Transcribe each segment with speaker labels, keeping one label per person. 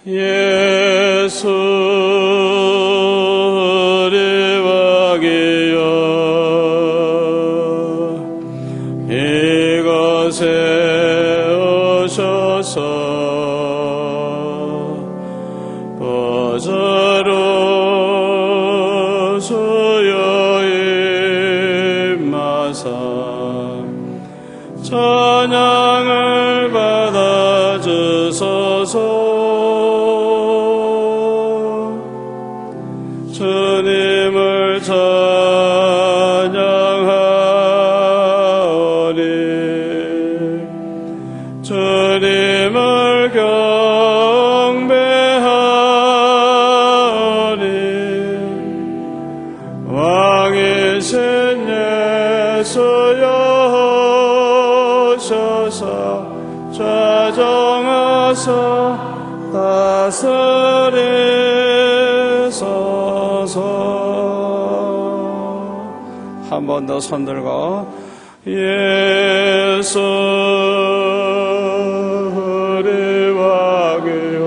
Speaker 1: 예수 우리와기여 이곳에 오셔서 보좌로 주여 임하사 찬양을 받아주소서. 주님을 찬양하오니 주님을 경배하오니 왕이신 예수여 오셔서 좌정하사 다스리소서. 한 번 더 손들고 예수 우리와기여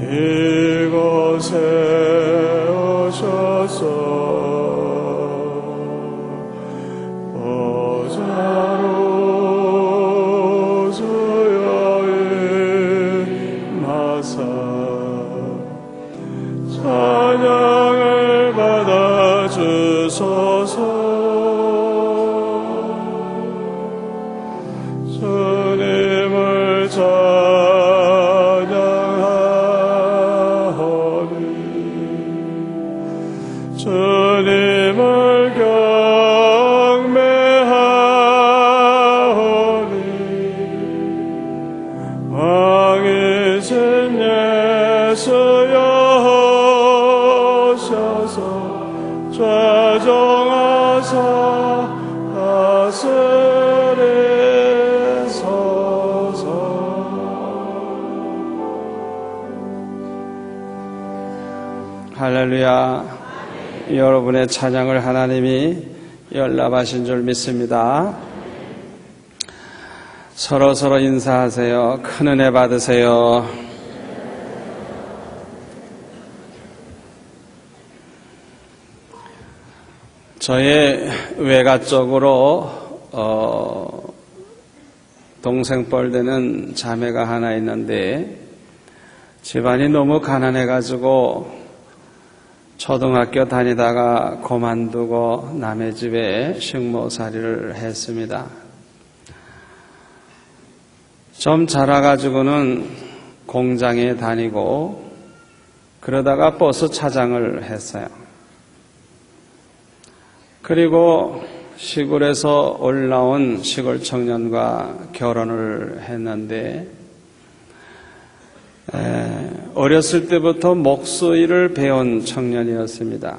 Speaker 1: 이곳에 오셔서 보좌로 주여 임하사 찬양을 받아주소서. 주님을 찬양하오니 주님을 경배하오니 왕이신 예수여 오셔서 좌정하사 다스리소서. 할렐루야. 여러분의 찬양을 하나님이 연락하신 줄 믿습니다. 서로 인사하세요. 큰 은혜 받으세요. 저의 외가 쪽으로 동생뻘 되는 자매가 하나 있는데 집안이 너무 가난해가지고 초등학교 다니다가 그만두고 남의 집에 식모살이를 했습니다. 좀 자라가지고는 공장에 다니고 그러다가 버스 차장을 했어요. 그리고 시골에서 올라온 시골 청년과 결혼을 했는데 어렸을 때부터 목수일을 배운 청년이었습니다.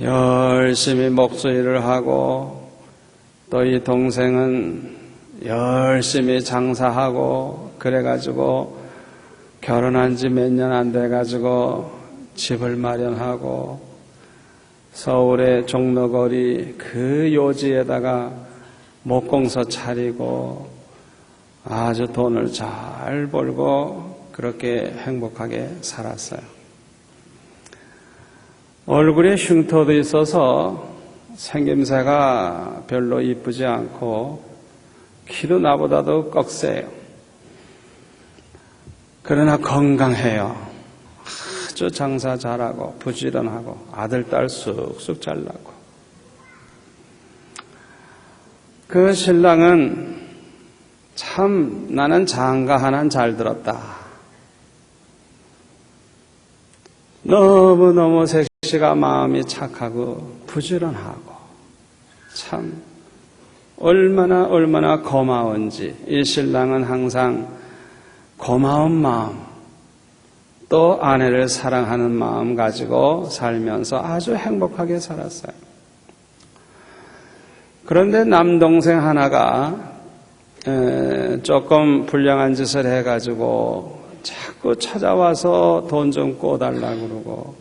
Speaker 1: 열심히 목수일을 하고 또 이 동생은 열심히 장사하고 그래가지고 결혼한 지 몇 년 안 돼가지고 집을 마련하고 서울의 종로거리 그 요지에다가 목공소 차리고 아주 돈을 잘 벌고 그렇게 행복하게 살았어요. 얼굴에 흉터도 있어서 생김새가 별로 이쁘지 않고 키도 나보다도 꺽세요. 그러나 건강해요. 아주 장사 잘하고 부지런하고 아들 딸 쑥쑥 잘 나고. 그 신랑은 참 나는 장가 하나는 잘 들었다. 너무너무 색시가 마음이 착하고 부지런하고 참 얼마나 고마운지 이 신랑은 항상 고마운 마음 또 아내를 사랑하는 마음 가지고 살면서 아주 행복하게 살았어요. 그런데 남동생 하나가 조금 불량한 짓을 해가지고 자꾸 찾아와서 돈 좀 꿔달라고 그러고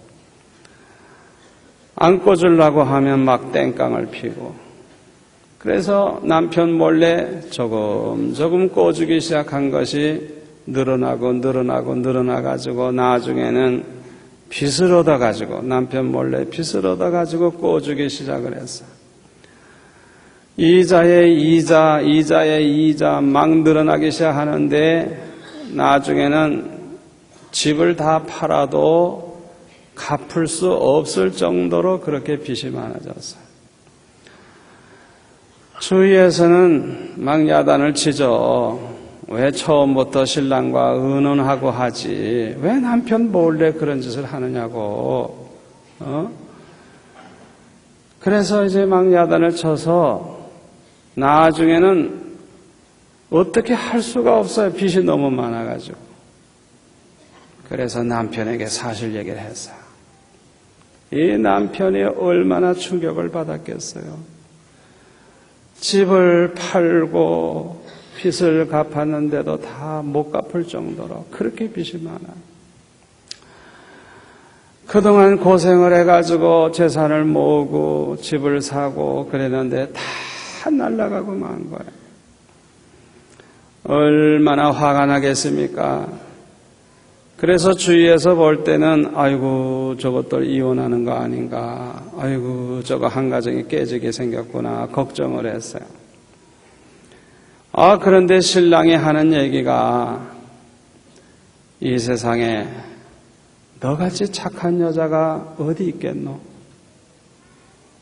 Speaker 1: 안 꿔주려고 하면 막 땡깡을 피고 그래서 남편 몰래 조금 꼬주기 시작한 것이 늘어나가지고 나중에는 빚을 얻어가지고 남편 몰래 빚을 얻어가지고 꼬주기 시작을 했어. 이자에 이자 막 늘어나기 시작하는데 나중에는 집을 다 팔아도 갚을 수 없을 정도로 그렇게 빚이 많아졌어요. 주위에서는 막 야단을 치죠. 왜 처음부터 신랑과 의논하고 하지? 왜 남편 몰래 그런 짓을 하느냐고. 그래서 이제 막 야단을 쳐서 나중에는 어떻게 할 수가 없어요. 빚이 너무 많아가지고. 그래서 남편에게 사실 얘기를 했어요. 이 남편이 얼마나 충격을 받았겠어요. 집을 팔고 빚을 갚았는데도 다 못 갚을 정도로 그렇게 빚이 많아요. 그동안 고생을 해가지고 재산을 모으고 집을 사고 그랬는데 다 날아가고 만 거예요. 얼마나 화가 나겠습니까? 그래서 주위에서 볼 때는 아이고 저것들 이혼하는 거 아닌가, 아이고 저거 한 가정이 깨지게 생겼구나 걱정을 했어요. 그런데 신랑이 하는 얘기가 이 세상에 너같이 착한 여자가 어디 있겠노?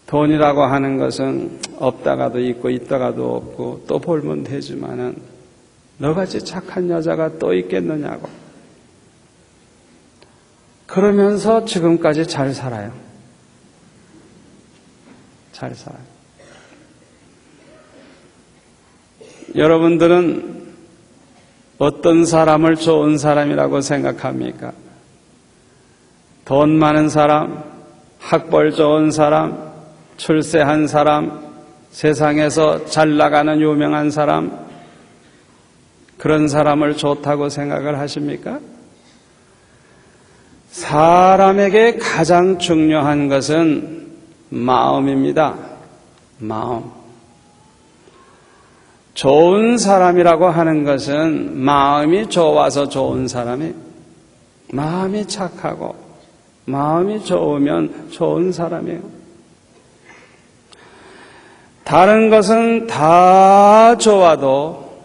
Speaker 1: 돈이라고 하는 것은 없다가도 있고 있다가도 없고 또 벌면 되지만은 너같이 착한 여자가 또 있겠느냐고. 그러면서 지금까지 잘 살아요. 잘 살아요. 여러분들은 어떤 사람을 좋은 사람이라고 생각합니까? 돈 많은 사람, 학벌 좋은 사람, 출세한 사람, 세상에서 잘 나가는 유명한 사람, 그런 사람을 좋다고 생각을 하십니까? 사람에게 가장 중요한 것은 마음입니다. 마음. 좋은 사람이라고 하는 것은 마음이 좋아서 좋은 사람이, 마음이 착하고 마음이 좋으면 좋은 사람이에요. 다른 것은 다 좋아도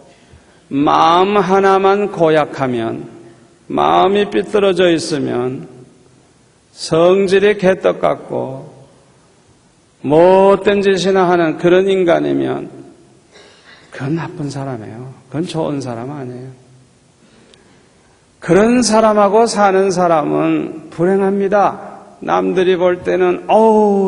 Speaker 1: 마음 하나만 고약하면, 마음이 삐뚤어져 있으면 성질이 개떡 같고 못된 짓이나 하는 그런 인간이면 그건 나쁜 사람이에요. 그건 좋은 사람 아니에요. 그런 사람하고 사는 사람은 불행합니다. 남들이 볼 때는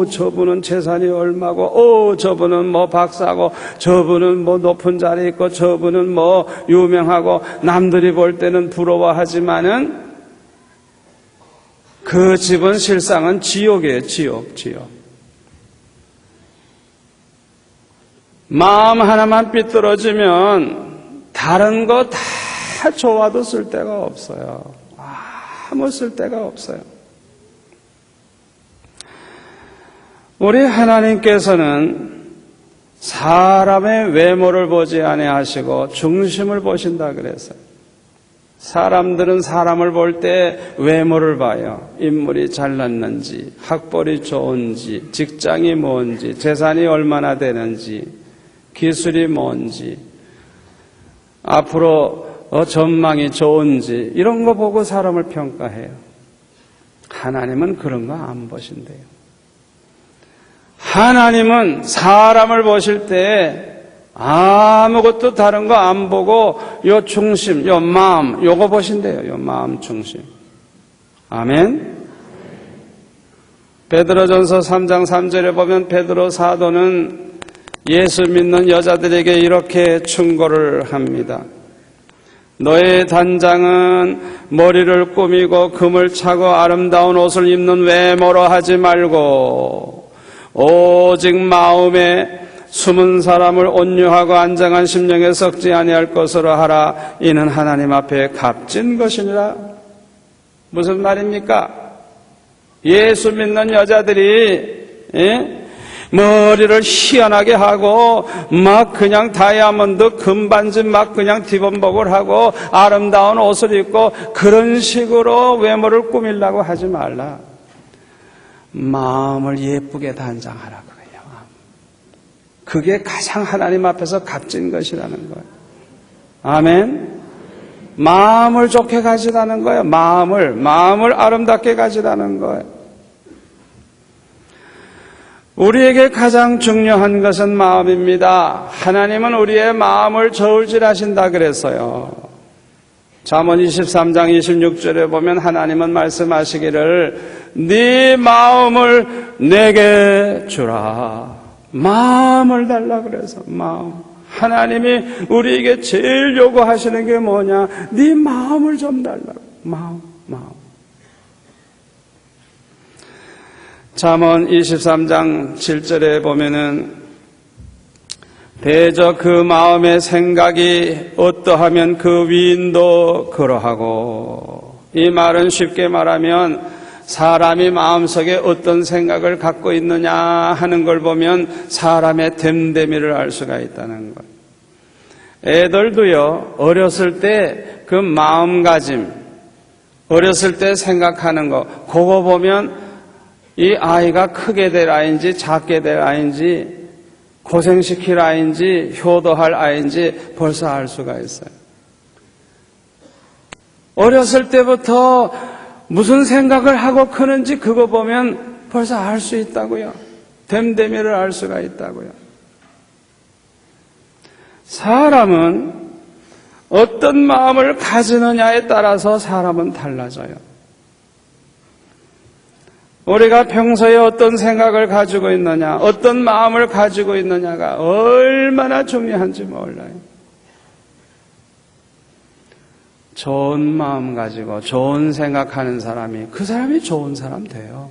Speaker 1: 저분은 재산이 얼마고, 저분은 뭐 박사고, 저분은 뭐 높은 자리에 있고, 저분은 뭐 유명하고, 남들이 볼 때는 부러워하지만은 그 집은 실상은 지옥이에요. 지옥. 마음 하나만 삐뚤어지면 다른 거 다 좋아도 쓸데가 없어요. 아무 쓸데가 없어요. 우리 하나님께서는 사람의 외모를 보지 아니하시고 중심을 보신다 그랬어요. 사람들은 사람을 볼 때 외모를 봐요. 인물이 잘났는지, 학벌이 좋은지, 직장이 뭔지, 재산이 얼마나 되는지, 기술이 뭔지, 앞으로 전망이 좋은지 이런 거 보고 사람을 평가해요. 하나님은 그런 거 안 보신대요. 하나님은 사람을 보실 때 아무것도 다른 거 안 보고 요 중심, 요 마음, 요거 보신대요. 요 마음 중심. 아멘. 베드로전서 3장 3절에 보면 베드로 사도는 예수 믿는 여자들에게 이렇게 충고를 합니다. 너의 단장은 머리를 꾸미고 금을 차고 아름다운 옷을 입는 외모로 하지 말고 오직 마음에 숨은 사람을 온유하고 안정한 심령에 썩지 아니할 것으로 하라. 이는 하나님 앞에 값진 것이니라. 무슨 말입니까? 예수 믿는 여자들이 머리를 희한하게 하고 막 그냥 다이아몬드 금반지 막 그냥 디범벅을 하고 아름다운 옷을 입고 그런 식으로 외모를 꾸미려고 하지 말라. 마음을 예쁘게 단장하라 그래요. 그게 가장 하나님 앞에서 값진 것이라는 거예요. 아멘. 마음을 좋게 가지라는 거예요. 마음을 아름답게 가지라는 거예요. 우리에게 가장 중요한 것은 마음입니다. 하나님은 우리의 마음을 저울질하신다 그랬어요. 잠언 23장 26절에 보면 하나님은 말씀하시기를 네 마음을 내게 주라. 마음을 달라 그래서 마음. 하나님이 우리에게 제일 요구하시는 게 뭐냐? 네 마음을 좀 달라고. 마음. 잠언 23장 7절에 보면은 대저 그 마음의 생각이 어떠하면 그 위인도 그러하고, 이 말은 쉽게 말하면 사람이 마음속에 어떤 생각을 갖고 있느냐 하는 걸 보면 사람의 됨됨이를 알 수가 있다는 것. 애들도요, 어렸을 때 그 마음가짐, 어렸을 때 생각하는 거, 그거 보면 이 아이가 크게 될 아이인지 작게 될 아이인지 고생시킬 아이인지 효도할 아이인지 벌써 알 수가 있어요. 어렸을 때부터 무슨 생각을 하고 크는지 그거 보면 벌써 알 수 있다고요. 됨됨이를 알 수가 있다고요. 사람은 어떤 마음을 가지느냐에 따라서 사람은 달라져요. 우리가 평소에 어떤 생각을 가지고 있느냐, 어떤 마음을 가지고 있느냐가 얼마나 중요한지 몰라요. 좋은 마음 가지고 좋은 생각하는 사람이 그 사람이 좋은 사람 돼요.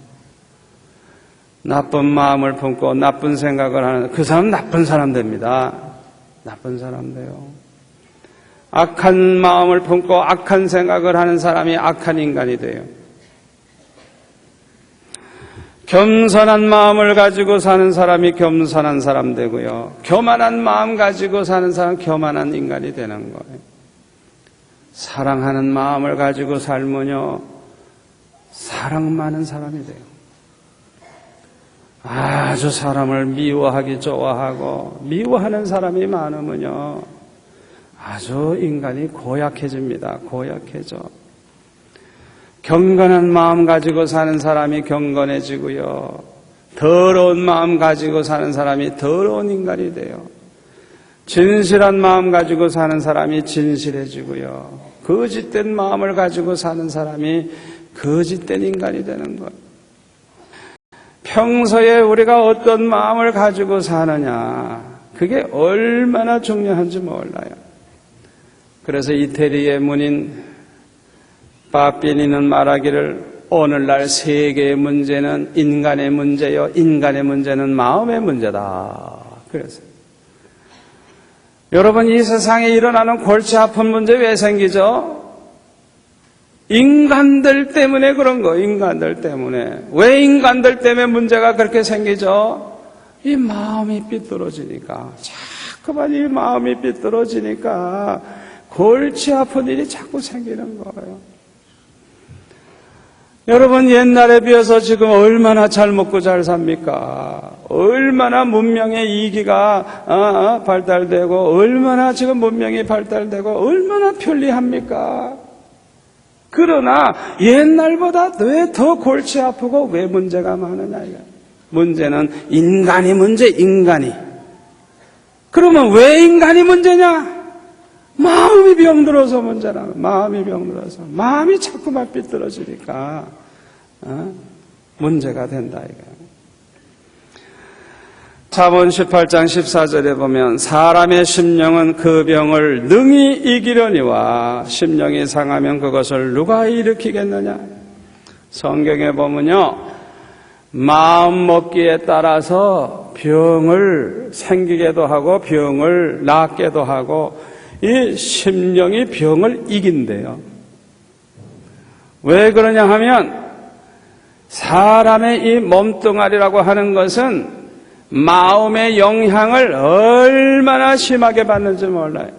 Speaker 1: 나쁜 마음을 품고 나쁜 생각을 하는 그 사람 나쁜 사람 됩니다. 나쁜 사람 돼요. 악한 마음을 품고 악한 생각을 하는 사람이 악한 인간이 돼요. 겸손한 마음을 가지고 사는 사람이 겸손한 사람 되고요. 교만한 마음 가지고 사는 사람은 교만한 인간이 되는 거예요. 사랑하는 마음을 가지고 살면요, 사랑 많은 사람이 돼요. 아주 사람을 미워하기 좋아하고 미워하는 사람이 많으면요, 아주 인간이 고약해집니다. 고약해져. 경건한 마음 가지고 사는 사람이 경건해지고요. 더러운 마음 가지고 사는 사람이 더러운 인간이 돼요. 진실한 마음 가지고 사는 사람이 진실해지고요. 거짓된 마음을 가지고 사는 사람이 거짓된 인간이 되는 거예요. 평소에 우리가 어떤 마음을 가지고 사느냐, 그게 얼마나 중요한지 몰라요. 그래서 이태리의 문인 바비니는 말하기를 오늘날 세계의 문제는 인간의 문제요, 인간의 문제는 마음의 문제다. 그래서 여러분, 이 세상에 일어나는 골치 아픈 문제 왜 생기죠? 인간들 때문에 그런 거, 인간들 때문에. 왜 인간들 때문에 문제가 그렇게 생기죠? 이 마음이 삐뚤어지니까, 자꾸만 이 마음이 삐뚤어지니까 골치 아픈 일이 자꾸 생기는 거예요. 여러분, 옛날에 비해서 지금 얼마나 잘 먹고 잘 삽니까? 얼마나 문명의 이기가 발달되고, 얼마나 지금 문명이 발달되고, 얼마나 편리합니까? 그러나 옛날보다 왜 더 골치 아프고 왜 문제가 많으냐 이거. 문제는 인간이 문제, 인간이. 그러면 왜 인간이 문제냐? 마음이 병들어서 문제라. 마음이 병들어서. 마음이 자꾸만 삐뚤어지니까 문제가 된다 이거예요. 잠언 18장 14절에 보면 사람의 심령은 그 병을 능히 이기려니와 심령이 상하면 그것을 누가 일으키겠느냐. 성경에 보면요, 마음 먹기에 따라서 병을 생기게도 하고 병을 낫게도 하고 이 심령이 병을 이긴대요. 왜 그러냐 하면 사람의 이 몸뚱아리라고 하는 것은 마음의 영향을 얼마나 심하게 받는지 몰라요.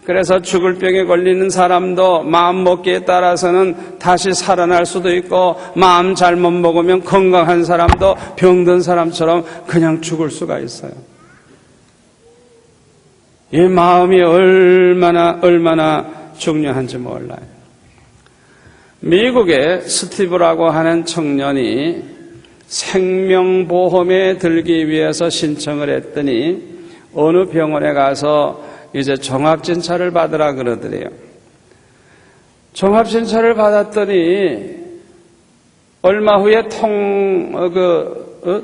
Speaker 1: 그래서 죽을 병에 걸리는 사람도 마음 먹기에 따라서는 다시 살아날 수도 있고, 마음 잘못 먹으면 건강한 사람도 병든 사람처럼 그냥 죽을 수가 있어요. 이 마음이 얼마나 중요한지 몰라요. 미국의 스티브라고 하는 청년이 생명보험에 들기 위해서 신청을 했더니 어느 병원에 가서 이제 종합진찰을 받으라 그러더래요. 종합진찰을 받았더니 얼마 후에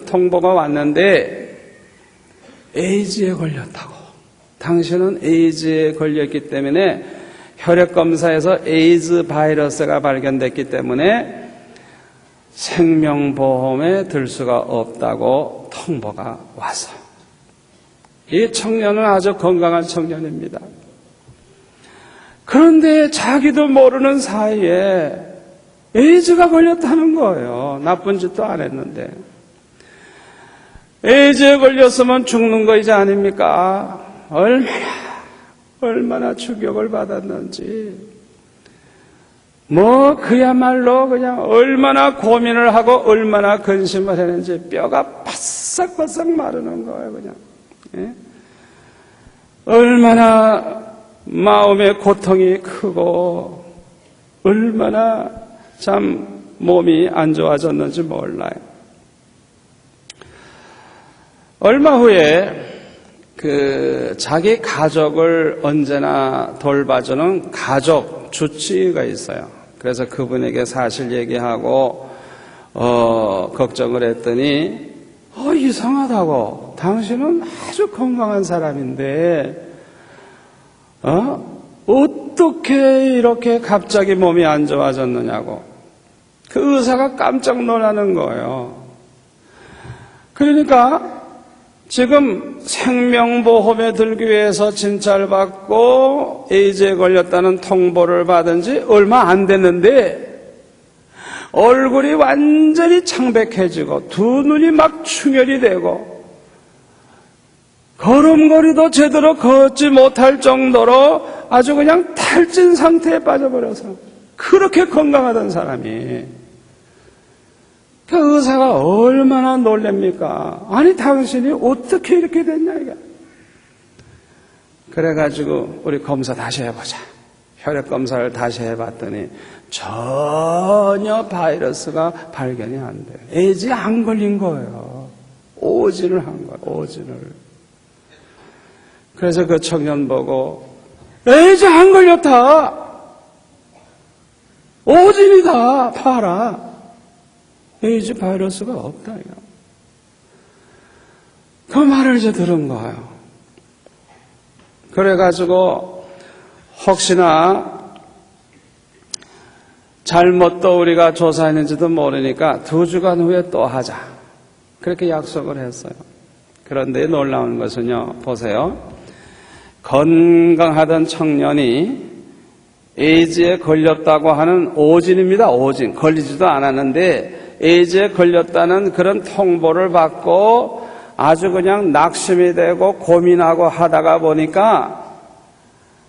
Speaker 1: 통보가 왔는데 에이즈에 걸렸다고. 당신은 에이즈에 걸렸기 때문에 혈액검사에서 에이즈 바이러스가 발견됐기 때문에 생명보험에 들 수가 없다고 통보가 와서, 이 청년은 아주 건강한 청년입니다. 그런데 자기도 모르는 사이에 에이즈가 걸렸다는 거예요. 나쁜 짓도 안 했는데. 에이즈에 걸렸으면 죽는 거이지 아닙니까? 얼마나 충격을 받았는지. 그야말로 그냥 얼마나 고민을 하고 얼마나 근심을 했는지 뼈가 바싹바싹 마르는 거예요, 그냥. 예? 얼마나 마음의 고통이 크고 얼마나 참 몸이 안 좋아졌는지 몰라요. 얼마 후에 자기 가족을 언제나 돌봐주는 가족 주치의가 있어요. 그래서 그분에게 사실 얘기하고 걱정을 했더니 이상하다고. 당신은 아주 건강한 사람인데 어떻게 이렇게 갑자기 몸이 안 좋아졌느냐고. 그 의사가 깜짝 놀라는 거예요. 그러니까 지금 생명보험에 들기 위해서 진찰받고 에이즈에 걸렸다는 통보를 받은 지 얼마 안 됐는데 얼굴이 완전히 창백해지고 두 눈이 막 충혈이 되고 걸음걸이도 제대로 걷지 못할 정도로 아주 그냥 탈진 상태에 빠져버려서, 그렇게 건강하던 사람이, 그 의사가 얼마나 놀랍니까? 아니 당신이 어떻게 이렇게 됐냐 이게. 그래가지고 우리 검사 다시 해보자. 혈액검사를 다시 해봤더니 전혀 바이러스가 발견이 안 돼요. 에이즈에 안 걸린 거예요. 오진을 한 거예요. 오진을. 그래서 그 청년 보고 에이즈 안 걸렸다. 오진이다. 봐라. 에이즈 바이러스가 없다. 이거. 그 말을 이제 들은 거예요. 그래가지고 혹시나 잘못 또 우리가 조사했는지도 모르니까 2주간 후에 또 하자. 그렇게 약속을 했어요. 그런데 놀라운 것은요, 보세요. 건강하던 청년이 에이즈에 걸렸다고 하는 오진입니다. 오진. 걸리지도 않았는데 에이즈에 걸렸다는 그런 통보를 받고 아주 그냥 낙심이 되고 고민하고 하다가 보니까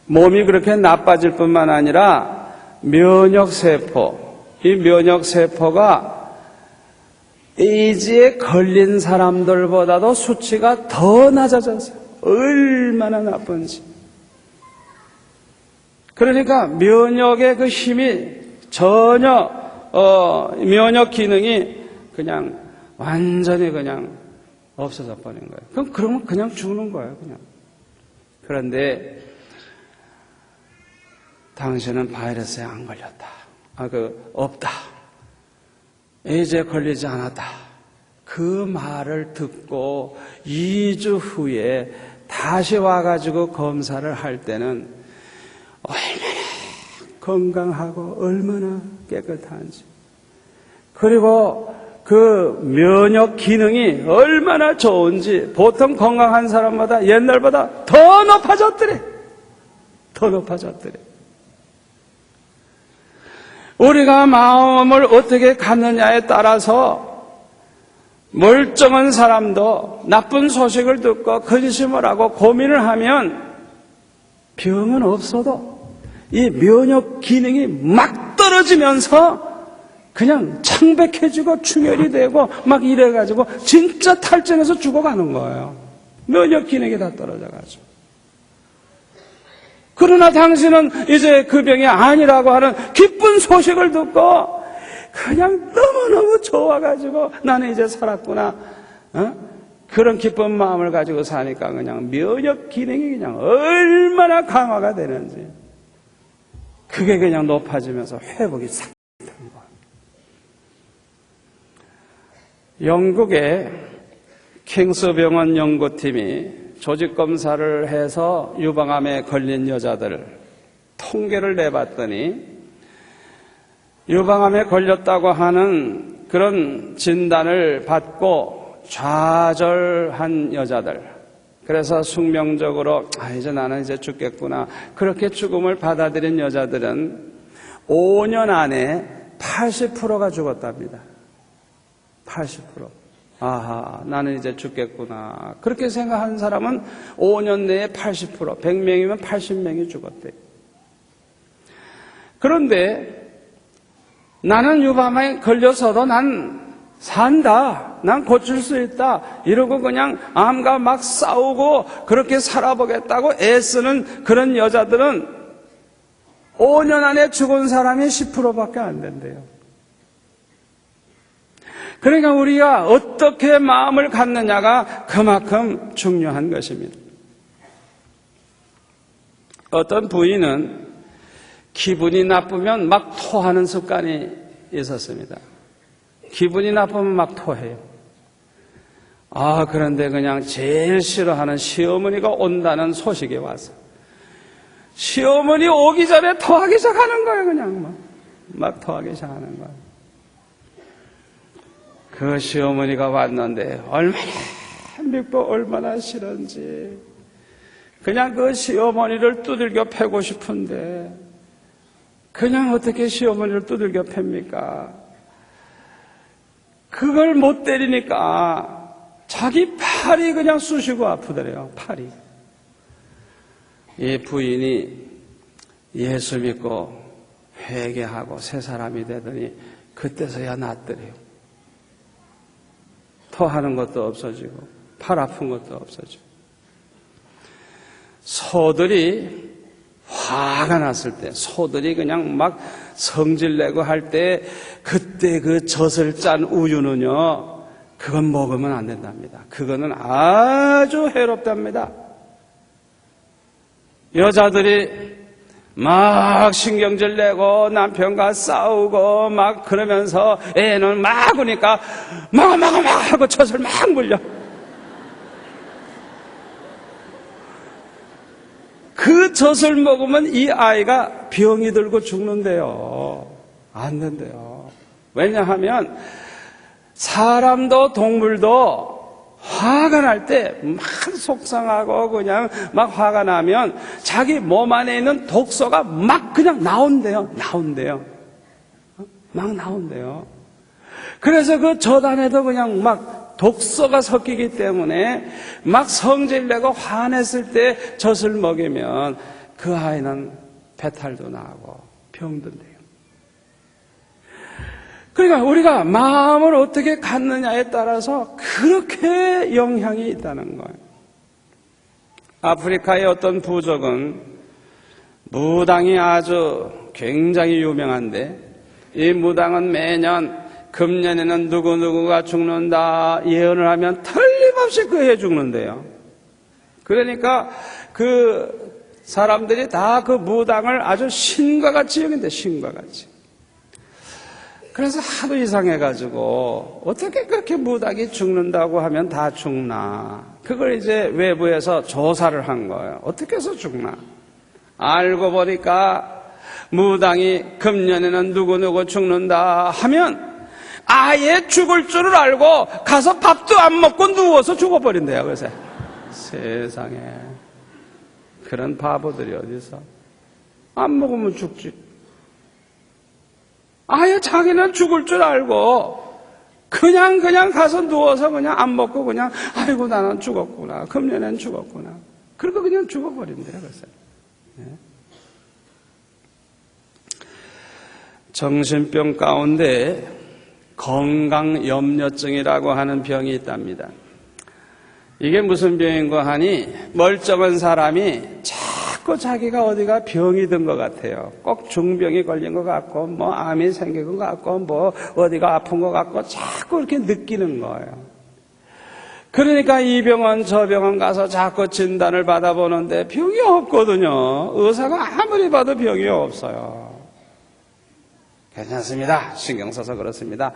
Speaker 1: 몸이 그렇게 나빠질 뿐만 아니라 면역세포, 이 면역세포가 에이즈에 걸린 사람들보다도 수치가 더 낮아졌어요. 얼마나 나쁜지. 그러니까 면역의 그 힘이 전혀 면역 기능이 그냥 완전히 그냥 없어져 버린 거예요. 그러면 그냥 죽는 거예요, 그냥. 그런데 당신은 바이러스에 안 걸렸다. 없다. 에이즈에 걸리지 않았다. 그 말을 듣고 2주 후에 다시 와가지고 검사를 할 때는 얼마나 건강하고 얼마나 깨끗한지, 그리고 그 면역 기능이 얼마나 좋은지 보통 건강한 사람보다 옛날보다 더 높아졌더래. 더 높아졌더래. 우리가 마음을 어떻게 갖느냐에 따라서 멀쩡한 사람도 나쁜 소식을 듣고 근심을 하고 고민을 하면 병은 없어도 이 면역 기능이 막 떨어지면서 그냥 창백해지고 충혈이 되고 막 이래가지고 진짜 탈진해서 죽어가는 거예요. 면역 기능이 다 떨어져가지고. 그러나 당신은 이제 그 병이 아니라고 하는 기쁜 소식을 듣고 그냥 너무너무 좋아가지고 나는 이제 살았구나. 그런 기쁜 마음을 가지고 사니까 그냥 면역 기능이 그냥 얼마나 강화가 되는지. 그게 그냥 높아지면서 회복이 싹 되는 거예요. 영국의 킹스 병원 연구팀이 조직검사를 해서 유방암에 걸린 여자들 통계를 내봤더니 유방암에 걸렸다고 하는 그런 진단을 받고 좌절한 여자들, 그래서 숙명적으로 이제 나는 이제 죽겠구나, 그렇게 죽음을 받아들인 여자들은 5년 안에 80%가 죽었답니다. 80%. 아하, 나는 이제 죽겠구나, 그렇게 생각한 사람은 5년 내에 80%, 100명이면 80명이 죽었대요. 그런데 나는 유방암에 걸려서도 난 산다, 난 고칠 수 있다, 이러고 그냥 암과 막 싸우고 그렇게 살아보겠다고 애쓰는 그런 여자들은 5년 안에 죽은 사람이 10%밖에 안 된대요. 그러니까 우리가 어떻게 마음을 갖느냐가 그만큼 중요한 것입니다. 어떤 부인은 기분이 나쁘면 막 토하는 습관이 있었습니다. 기분이 나쁘면 막 토해요. 그런데 그냥 제일 싫어하는 시어머니가 온다는 소식이 와서 시어머니 오기 전에 토하기 시작하는 거예요. 그냥 막 토하기 시작하는 거예요. 그 시어머니가 왔는데 얼마나 밉고 얼마나 싫은지 그냥 그 시어머니를 두들겨 패고 싶은데 그냥 어떻게 시어머니를 두들겨 팹니까? 그걸 못 때리니까 자기 팔이 그냥 쑤시고 아프더래요. 팔이. 이 부인이 예수 믿고 회개하고 새 사람이 되더니 그때서야 낫더래요. 토하는 것도 없어지고 팔 아픈 것도 없어지고. 소들이 화가 났을 때, 소들이 그냥 막 성질내고 할 때 그때 그 젖을 짠 우유는요, 그건 먹으면 안 된답니다. 그거는 아주 해롭답니다. 여자들이 막 신경질 내고 남편과 싸우고 막 그러면서 애는 막 우니까 먹어 하고 젖을 막 물려. 그 젖을 먹으면 이 아이가 병이 들고 죽는데요. 안 된대요. 왜냐하면 사람도 동물도 화가 날 때 막 속상하고 그냥 막 화가 나면 자기 몸 안에 있는 독소가 막 그냥 나온대요. 막 나온대요. 그래서 그 젖 안에도 그냥 막 독소가 섞이기 때문에 막 성질내고 화냈을 때 젖을 먹이면 그 아이는 배탈도 나고 병든대요. 그러니까 우리가 마음을 어떻게 갖느냐에 따라서 그렇게 영향이 있다는 거예요. 아프리카의 어떤 부족은 무당이 아주 굉장히 유명한데 이 무당은 매년 금년에는 누구누구가 죽는다 예언을 하면 틀림없이 그 해 죽는데요. 그러니까 그 사람들이 다 그 무당을 아주 신과 같이 여긴대, 신과 같이. 그래서 하도 이상해가지고 어떻게 그렇게 무당이 죽는다고 하면 다 죽나. 그걸 이제 외부에서 조사를 한 거예요. 어떻게 해서 죽나. 알고 보니까 무당이 금년에는 누구누구 죽는다 하면 아예 죽을 줄을 알고 가서 밥도 안 먹고 누워서 죽어버린대요. 그래서 세상에 그런 바보들이 어디서. 안 먹으면 죽지. 아예 자기는 죽을 줄 알고 그냥 가서 누워서 그냥 안 먹고 그냥 아이고 나는 죽었구나. 금년엔 죽었구나. 그리고 그냥 죽어버린대요. 그래서. 정신병 가운데 건강염려증이라고 하는 병이 있답니다. 이게 무슨 병인가 하니 멀쩡한 사람이 자꾸 자기가 어디가 병이 든 것 같아요. 꼭 중병이 걸린 것 같고 뭐 암이 생긴 것 같고 뭐 어디가 아픈 것 같고 자꾸 이렇게 느끼는 거예요. 그러니까 이 병원 저 병원 가서 자꾸 진단을 받아보는데 병이 없거든요. 의사가 아무리 봐도 병이 없어요. 괜찮습니다. 신경 써서 그렇습니다.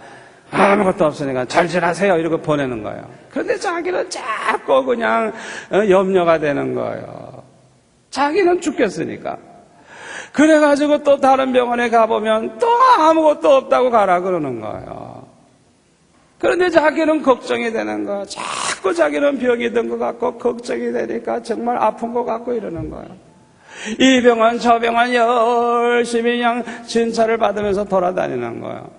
Speaker 1: 아무것도 없으니까 잘 지나세요. 이러고 보내는 거예요. 그런데 자기는 자꾸 그냥 염려가 되는 거예요. 자기는 죽겠으니까. 그래가지고 또 다른 병원에 가보면 또 아무것도 없다고 가라 그러는 거예요. 그런데 자기는 걱정이 되는 거예요. 자꾸 자기는 병이 든 것 같고 걱정이 되니까 정말 아픈 것 같고 이러는 거예요. 이 병원 저 병원 열심히 그냥 진찰을 받으면서 돌아다니는 거예요.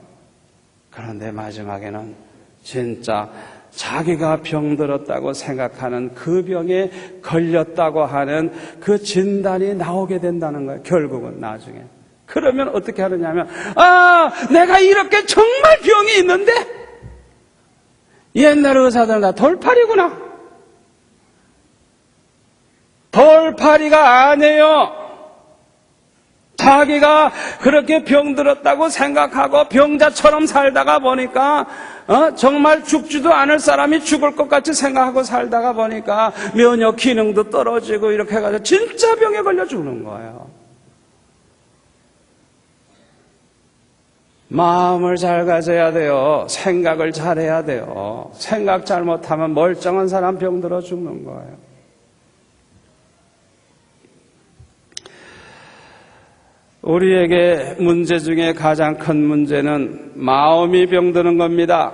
Speaker 1: 그런데 마지막에는 진짜 자기가 병들었다고 생각하는 그 병에 걸렸다고 하는 그 진단이 나오게 된다는 거예요. 결국은 나중에. 그러면 어떻게 하느냐면 내가 이렇게 정말 병이 있는데 옛날 의사들은 다 돌팔이구나. 돌팔이가 아니에요. 자기가 그렇게 병들었다고 생각하고 병자처럼 살다가 보니까 정말 죽지도 않을 사람이 죽을 것 같이 생각하고 살다가 보니까 면역 기능도 떨어지고 이렇게 해가지고 진짜 병에 걸려 죽는 거예요. 마음을 잘 가져야 돼요. 생각을 잘해야 돼요. 생각 잘못하면 멀쩡한 사람 병들어 죽는 거예요. 우리에게 문제 중에 가장 큰 문제는 마음이 병드는 겁니다.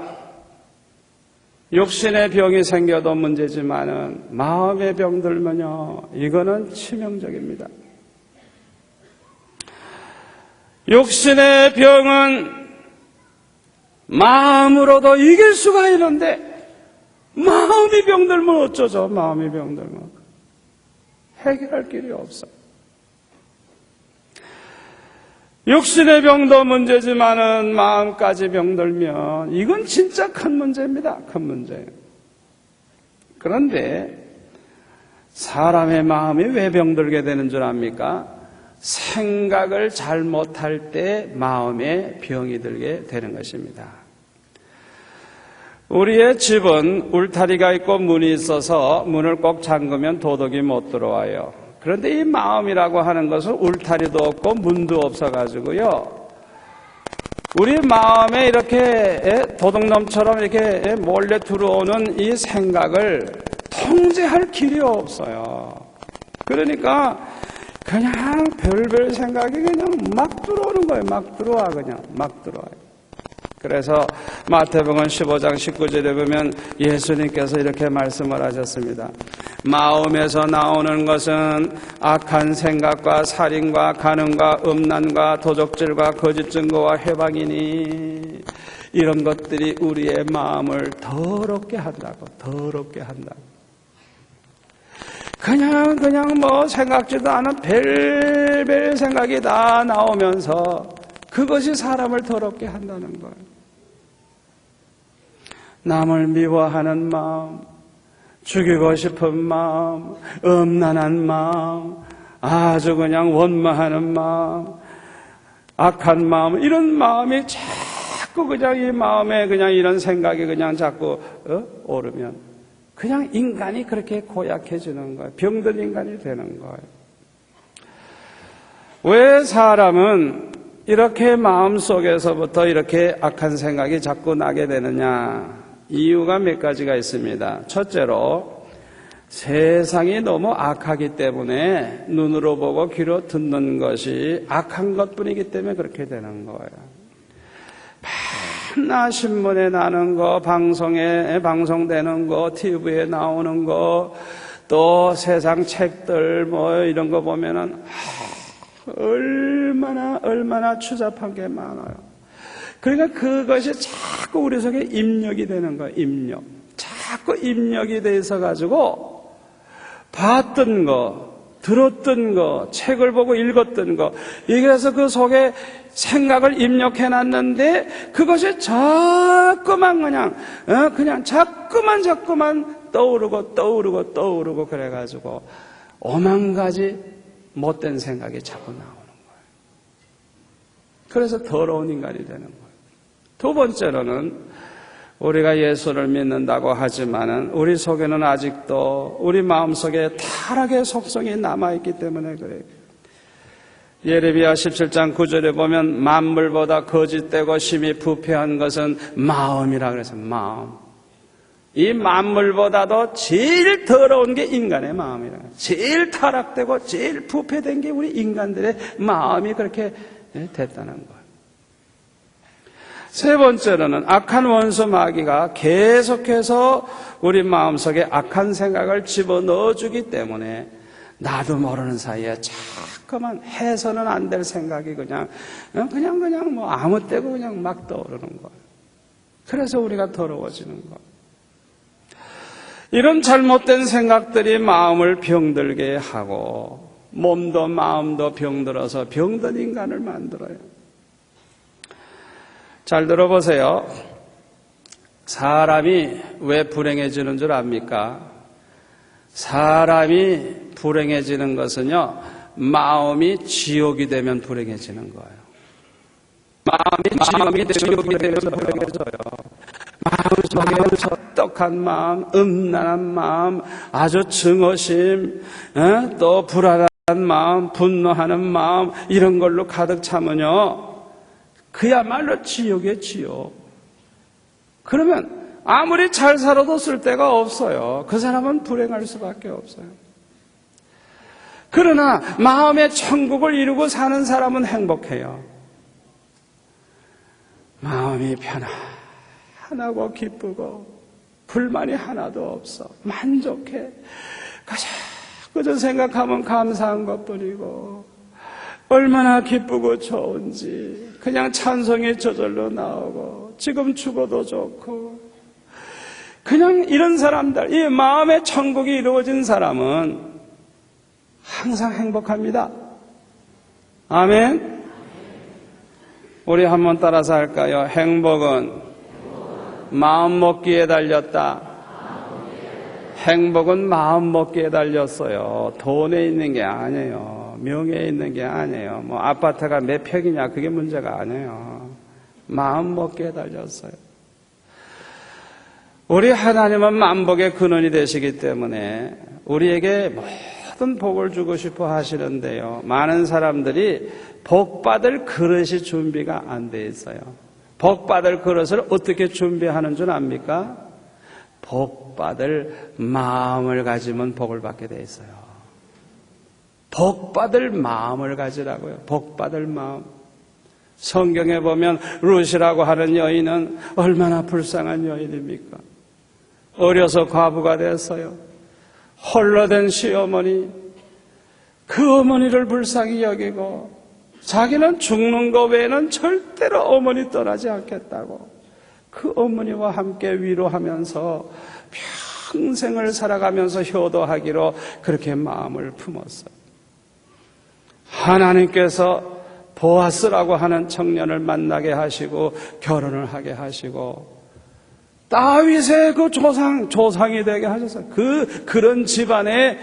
Speaker 1: 육신의 병이 생겨도 문제지만은 마음의 병들면요, 이거는 치명적입니다. 육신의 병은 마음으로도 이길 수가 있는데 마음이 병들면 어쩌죠? 마음이 병들면 해결할 길이 없어요. 육신의 병도 문제지만은 마음까지 병들면 이건 진짜 큰 문제입니다. 큰 문제예요. 그런데 사람의 마음이 왜 병들게 되는 줄 압니까? 생각을 잘못할 때 마음에 병이 들게 되는 것입니다. 우리의 집은 울타리가 있고 문이 있어서 문을 꼭 잠그면 도둑이 못 들어와요. 그런데 이 마음이라고 하는 것은 울타리도 없고 문도 없어가지고요, 우리 마음에 이렇게 도둑놈처럼 이렇게 몰래 들어오는 이 생각을 통제할 길이 없어요. 그러니까 그냥 별별 생각이 그냥 막 들어오는 거예요. 막 들어와, 그냥 막 들어와요. 그래서 마태복음 15장 19절에 보면 예수님께서 이렇게 말씀을 하셨습니다. 마음에서 나오는 것은 악한 생각과 살인과 간음과 음란과 도적질과 거짓 증거와 회방이니 이런 것들이 우리의 마음을 더럽게 한다고. 그냥 뭐 생각지도 않은 별별 생각이 다 나오면서 그것이 사람을 더럽게 한다는 거예요. 남을 미워하는 마음, 죽이고 싶은 마음, 음란한 마음, 아주 그냥 원망하는 마음, 악한 마음, 이런 마음이 자꾸 그냥 이 마음에 그냥 이런 생각이 그냥 자꾸 오르면 그냥 인간이 그렇게 고약해지는 거예요. 병든 인간이 되는 거예요. 왜 사람은 이렇게 마음속에서부터 이렇게 악한 생각이 자꾸 나게 되느냐? 이유가 몇 가지가 있습니다. 첫째로 세상이 너무 악하기 때문에 눈으로 보고 귀로 듣는 것이 악한 것뿐이기 때문에 그렇게 되는 거예요. 맨날 신문에 나는 거, 방송에 방송되는 거, TV에 나오는 거, 또 세상 책들 뭐 이런 거 보면은 얼마나 추잡한 게 많아요. 그러니까 그것이 자꾸 우리 속에 입력이 되는 거예요. 입력. 자꾸 입력이 돼 있어 가지고 봤던 거, 들었던 거, 책을 보고 읽었던 거, 이래서 그 속에 생각을 입력해 놨는데 그것이 자꾸만 그냥 자꾸만 떠오르고 그래가지고 오만 가지 못된 생각이 자꾸 나오는 거예요. 그래서 더러운 인간이 되는 거예요. 두 번째로는 우리가 예수를 믿는다고 하지만은 우리 속에는 아직도 우리 마음속에 타락의 속성이 남아있기 때문에 그래요. 예레미야 17장 9절에 보면 만물보다 거짓되고 심히 부패한 것은 마음이라 그래서 마음. 이 만물보다도 제일 더러운 게 인간의 마음이라. 제일 타락되고 제일 부패된 게 우리 인간들의 마음이 그렇게 됐다는 거예요. 세 번째로는 악한 원수 마귀가 계속해서 우리 마음속에 악한 생각을 집어넣어주기 때문에 나도 모르는 사이에 자꾸만 해서는 안 될 생각이 그냥 뭐 아무 때고 그냥 막 떠오르는 거예요. 그래서 우리가 더러워지는 거예요. 이런 잘못된 생각들이 마음을 병들게 하고 몸도 마음도 병들어서 병든 인간을 만들어요. 잘 들어보세요. 사람이 왜 불행해지는 줄 압니까? 사람이 불행해지는 것은요, 마음이 지옥이 되면 불행해지는 거예요. 마음이 지옥이 되면 불행해져요. 마음 속에 섭떡한 마음, 음란한 마음, 아주 증오심, 또 불안한 마음, 분노하는 마음, 이런 걸로 가득 차면요, 그야말로 지옥이에요, 지옥. 그러면 아무리 잘 살아도 쓸데가 없어요. 그 사람은 불행할 수밖에 없어요. 그러나 마음의 천국을 이루고 사는 사람은 행복해요. 마음이 편안하고 기쁘고 불만이 하나도 없어. 만족해. 그저 생각하면 감사한 것뿐이고 얼마나 기쁘고 좋은지 그냥 찬송이 저절로 나오고 지금 죽어도 좋고 그냥 이런 사람들, 이 마음의 천국이 이루어진 사람은 항상 행복합니다. 아멘. 우리 한번 따라서 할까요? 행복은 마음 먹기에 달렸다. 행복은 마음 먹기에 달렸어요. 돈에 있는 게 아니에요. 명예에 있는 게 아니에요. 뭐 아파트가 몇 평이냐 그게 문제가 아니에요. 마음 먹기에 달렸어요. 우리 하나님은 만복의 근원이 되시기 때문에 우리에게 모든 복을 주고 싶어 하시는데요. 많은 사람들이 복 받을 그릇이 준비가 안 돼 있어요. 복 받을 그릇을 어떻게 준비하는 줄 압니까? 복 받을 마음을 가지면 복을 받게 돼 있어요. 복 받을 마음을 가지라고요. 복 받을 마음. 성경에 보면 룻이라고 하는 여인은 얼마나 불쌍한 여인입니까? 어려서 과부가 됐어요. 홀로 된 시어머니, 그 어머니를 불쌍히 여기고 자기는 죽는 것 외에는 절대로 어머니 떠나지 않겠다고 그 어머니와 함께 위로하면서 평생을 살아가면서 효도하기로 그렇게 마음을 품었어요. 하나님께서 보아스라고 하는 청년을 만나게 하시고 결혼을 하게 하시고 다윗의 그 조상이 되게 하셨어요. 그런 집안의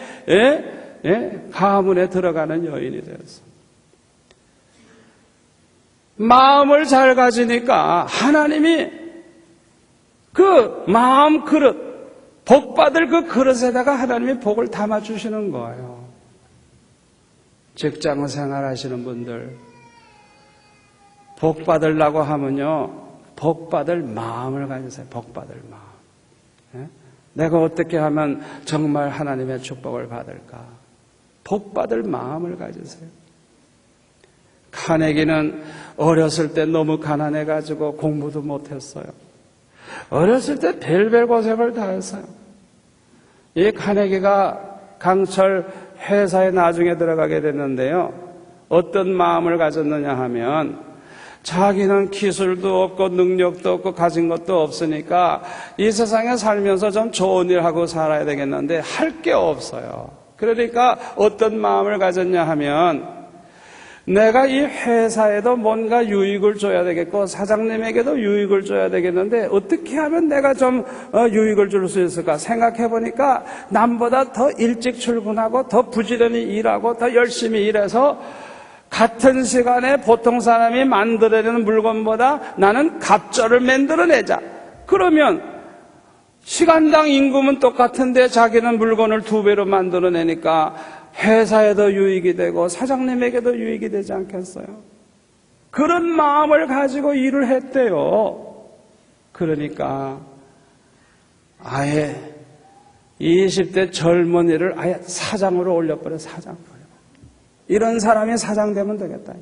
Speaker 1: 가문에 들어가는 여인이 되었어요. 마음을 잘 가지니까 하나님이 그 마음 그릇, 복 받을 그 그릇에다가 하나님이 복을 담아주시는 거예요. 직장 생활 하시는 분들, 복 받으려고 하면요, 복 받을 마음을 가지세요. 복 받을 마음. 내가 어떻게 하면 정말 하나님의 축복을 받을까? 복 받을 마음을 가지세요. 카네기는 어렸을 때 너무 가난해가지고 공부도 못했어요. 어렸을 때 별별 고생을 다 했어요. 이 카네기가 강철 회사에 나중에 들어가게 됐는데요. 어떤 마음을 가졌느냐 하면 자기는 기술도 없고 능력도 없고 가진 것도 없으니까 이 세상에 살면서 좀 좋은 일 하고 살아야 되겠는데 할 게 없어요. 그러니까 어떤 마음을 가졌냐 하면 내가 이 회사에도 뭔가 유익을 줘야 되겠고 사장님에게도 유익을 줘야 되겠는데 어떻게 하면 내가 좀 유익을 줄 수 있을까 생각해 보니까 남보다 더 일찍 출근하고 더 부지런히 일하고 더 열심히 일해서 같은 시간에 보통 사람이 만들어내는 물건보다 나는 갑절을 만들어내자. 그러면 시간당 임금은 똑같은데 자기는 물건을 2배로 만들어내니까 회사에도 유익이 되고 사장님에게도 유익이 되지 않겠어요? 그런 마음을 가지고 일을 했대요. 그러니까 아예 20대 젊은이를 아예 사장으로 올려버려. 사장으로. 이런 사람이 사장 되면 되겠다.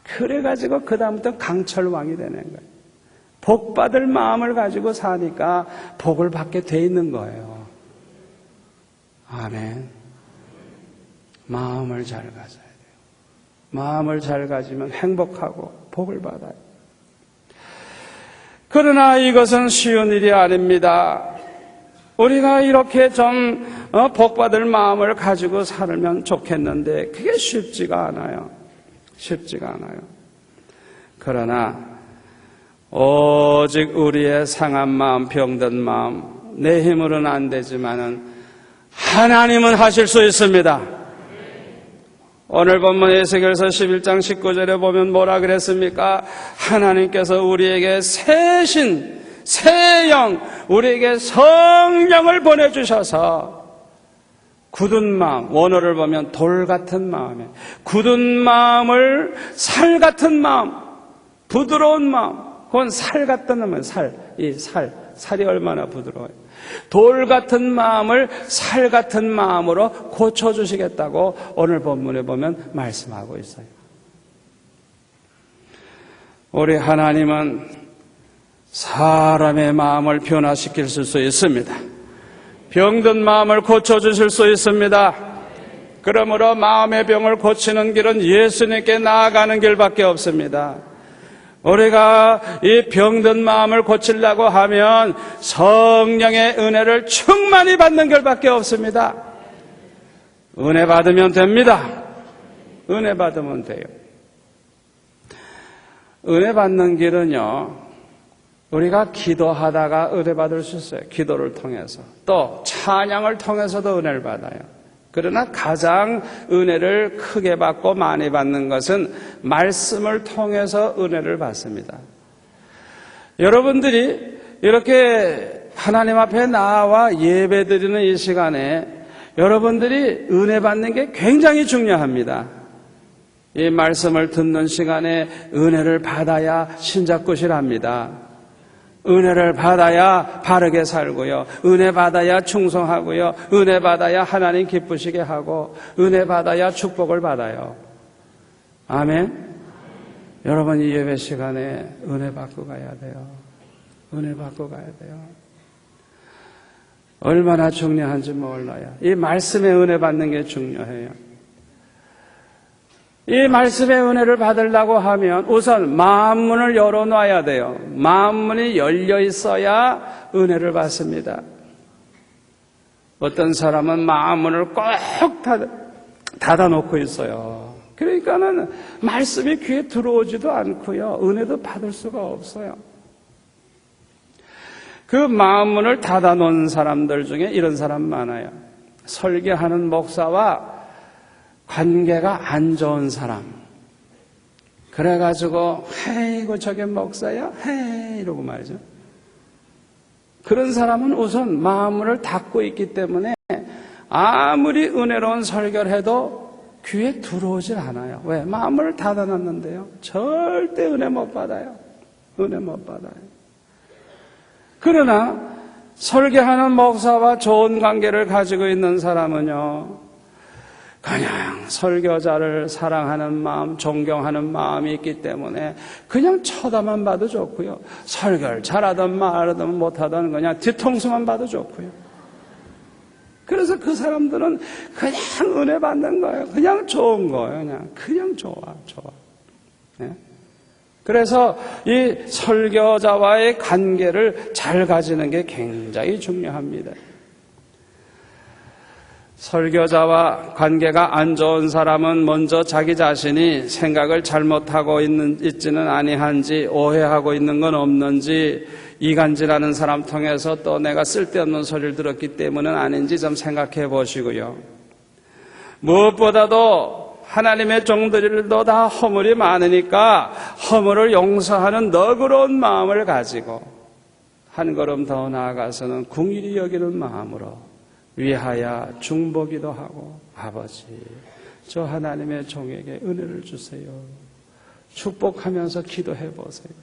Speaker 1: 그래가지고 그 다음부터 강철왕이 되는 거예요. 복 받을 마음을 가지고 사니까 복을 받게 돼 있는 거예요. 아멘. 마음을 잘 가져야 돼요. 마음을 잘 가지면 행복하고 복을 받아요. 그러나 이것은 쉬운 일이 아닙니다. 우리가 이렇게 좀 복받을 마음을 가지고 살면 좋겠는데 그게 쉽지가 않아요. 쉽지가 않아요. 그러나 오직 우리의 상한 마음, 병든 마음, 내 힘으로는 안 되지만은 하나님은 하실 수 있습니다. 오늘 본문 에스겔서 11장 19절에 보면 뭐라 그랬습니까? 하나님께서 우리에게 새 신, 새 영, 우리에게 성령을 보내주셔서 굳은 마음, 원어를 보면 돌 같은 마음에 굳은 마음을 살 같은 마음, 부드러운 마음, 그건 살 같은 마음은 살이 얼마나 부드러워요. 돌 같은 마음을 살 같은 마음으로 고쳐주시겠다고 오늘 본문에 보면 말씀하고 있어요. 우리 하나님은 사람의 마음을 변화시킬 수 있습니다. 병든 마음을 고쳐주실 수 있습니다. 그러므로 마음의 병을 고치는 길은 예수님께 나아가는 길밖에 없습니다. 우리가 이 병든 마음을 고치려고 하면 성령의 은혜를 충만히 받는 길밖에 없습니다. 은혜 받으면 됩니다. 은혜 받으면 돼요. 은혜 받는 길은요, 우리가 기도하다가 은혜 받을 수 있어요. 기도를 통해서. 또 찬양을 통해서도 은혜를 받아요. 그러나 가장 은혜를 크게 받고 많이 받는 것은 말씀을 통해서 은혜를 받습니다. 여러분들이 이렇게 하나님 앞에 나와 예배드리는 이 시간에 여러분들이 은혜 받는 게 굉장히 중요합니다. 이 말씀을 듣는 시간에 은혜를 받아야 신작굿이랍니다. 은혜를 받아야 바르게 살고요. 은혜 받아야 충성하고요. 은혜 받아야 하나님 기쁘시게 하고 은혜 받아야 축복을 받아요. 아멘. 여러분 이 예배 시간에 은혜 받고 가야 돼요. 은혜 받고 가야 돼요. 얼마나 중요한지 몰라요. 이 말씀의 은혜 받는 게 중요해요. 이 말씀의 은혜를 받으려고 하면 우선 마음문을 열어놔야 돼요. 마음문이 열려 있어야 은혜를 받습니다. 어떤 사람은 마음문을 꼭 닫아놓고 있어요. 그러니까는 말씀이 귀에 들어오지도 않고요. 은혜도 받을 수가 없어요. 그 마음문을 닫아놓은 사람들 중에 이런 사람 많아요. 설교하는 목사와 관계가 안 좋은 사람. 그래가지고 헤이고 저게 목사야? 헤이 이러고 말이죠. 그런 사람은 우선 마음을 닫고 있기 때문에 아무리 은혜로운 설교를 해도 귀에 들어오질 않아요. 왜? 마음을 닫아놨는데요. 절대 은혜 못 받아요. 은혜 못 받아요. 그러나 설교하는 목사와 좋은 관계를 가지고 있는 사람은요, 그냥 설교자를 사랑하는 마음, 존경하는 마음이 있기 때문에 그냥 쳐다만 봐도 좋고요. 설교를 잘하든 말하든 못하든 그냥 뒤통수만 봐도 좋고요. 그래서 그 사람들은 그냥 은혜 받는 거예요. 그냥 좋은 거예요. 그냥 좋아. 네? 그래서 이 설교자와의 관계를 잘 가지는 게 굉장히 중요합니다. 설교자와 관계가 안 좋은 사람은 먼저 자기 자신이 생각을 잘못하고 있지는 아니한지, 오해하고 있는 건 없는지, 이간질하는 사람 통해서 또 내가 쓸데없는 소리를 들었기 때문은 아닌지 좀 생각해 보시고요. 무엇보다도 하나님의 종들도 다 허물이 많으니까 허물을 용서하는 너그러운 마음을 가지고 한 걸음 더 나아가서는 긍휼히 여기는 마음으로 위하여 중보기도 하고, 아버지, 저 하나님의 종에게 은혜를 주세요. 축복하면서 기도해 보세요.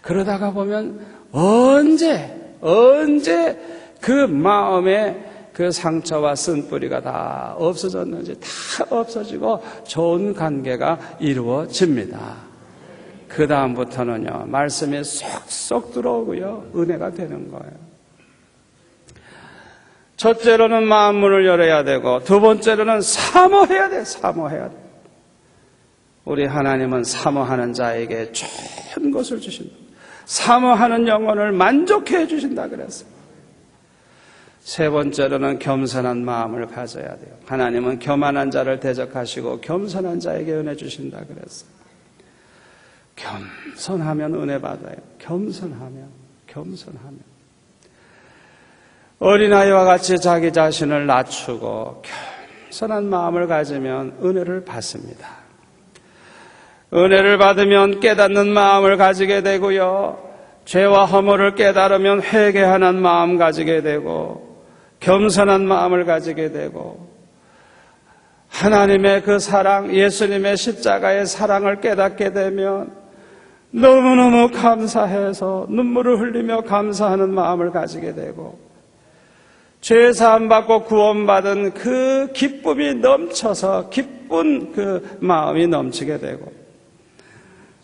Speaker 1: 그러다가 보면 언제 그 마음에 그 상처와 쓴뿌리가 다 없어졌는지 다 없어지고 좋은 관계가 이루어집니다. 그 다음부터는요, 말씀이 쏙쏙 들어오고요, 은혜가 되는 거예요. 첫째로는 마음문을 열어야 되고, 두 번째로는 사모해야 돼. 사모해야 돼. 우리 하나님은 사모하는 자에게 좋은 것을 주신다. 사모하는 영혼을 만족해 주신다 그랬어요. 세 번째로는 겸손한 마음을 가져야 돼요. 하나님은 교만한 자를 대적하시고 겸손한 자에게 은혜 주신다 그랬어요. 겸손하면 은혜 받아요. 겸손하면. 어린아이와 같이 자기 자신을 낮추고 겸손한 마음을 가지면 은혜를 받습니다. 은혜를 받으면 깨닫는 마음을 가지게 되고요, 죄와 허물을 깨달으면 회개하는 마음 가지게 되고, 겸손한 마음을 가지게 되고, 하나님의 그 사랑, 예수님의 십자가의 사랑을 깨닫게 되면 너무너무 감사해서 눈물을 흘리며 감사하는 마음을 가지게 되고, 죄 사함 받고 구원받은 그 기쁨이 넘쳐서 기쁜 그 마음이 넘치게 되고,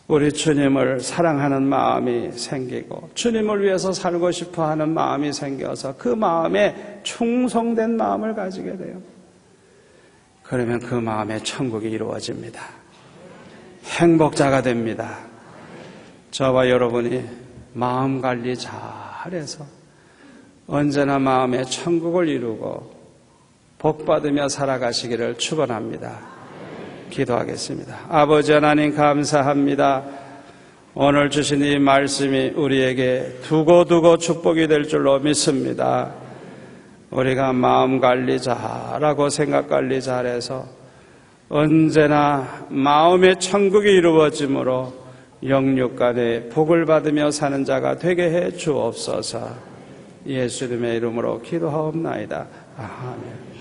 Speaker 1: 우리 주님을 사랑하는 마음이 생기고 주님을 위해서 살고 싶어하는 마음이 생겨서 그 마음에 충성된 마음을 가지게 돼요. 그러면 그 마음에 천국이 이루어집니다. 행복자가 됩니다. 저와 여러분이 마음 관리 잘해서 언제나 마음에 천국을 이루고 복받으며 살아가시기를 축원합니다. 기도하겠습니다. 아버지 하나님 감사합니다. 오늘 주신 이 말씀이 우리에게 두고두고 축복이 될 줄로 믿습니다. 우리가 마음 관리 잘하고 생각 관리 잘해서 언제나 마음의 천국이 이루어지므로 영육간에 복을 받으며 사는 자가 되게 해 주옵소서. 예수님의 이름으로 기도하옵나이다. 아멘.